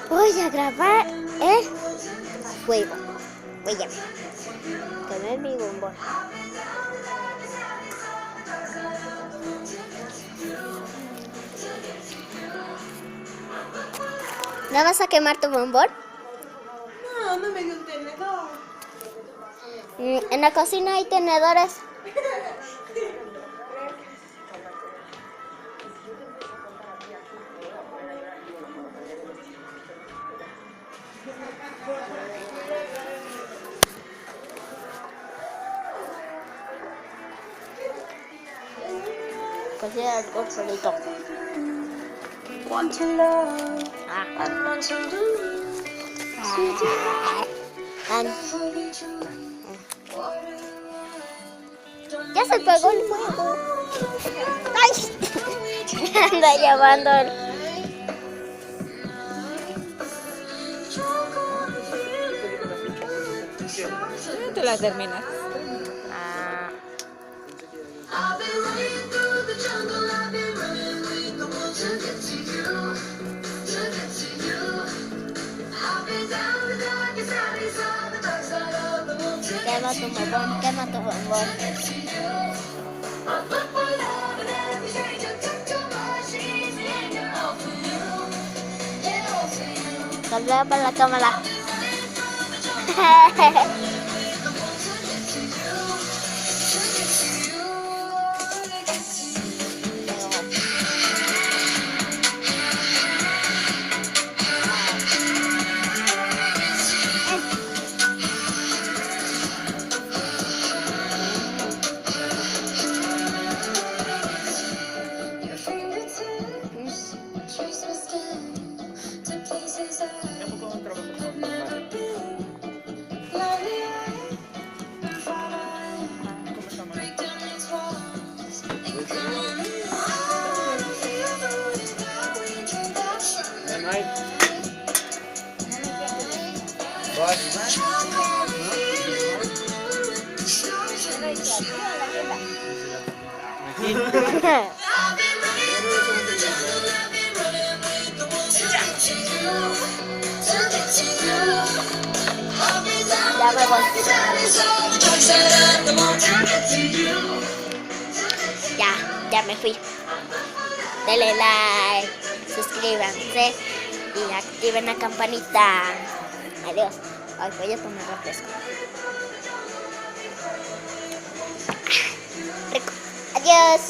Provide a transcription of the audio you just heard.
Voy a grabar el juego. Voy a ver. Quemé mi bombón. ¿No vas a quemar tu bombón? No, no me dio un tenedor. En la cocina hay tenedores. Cocina el solito. Ya se pegó el fuego. ¡Ay! Anda llevando el... Tú la terminas. Quema tu bombón, quema tu bombón. Cambia para la cámara. Ya me voy. Ya me fui. Denle like, suscríbanse y activen la campanita. Adiós. Ay, voy a tomar refresco. Rico. Adiós.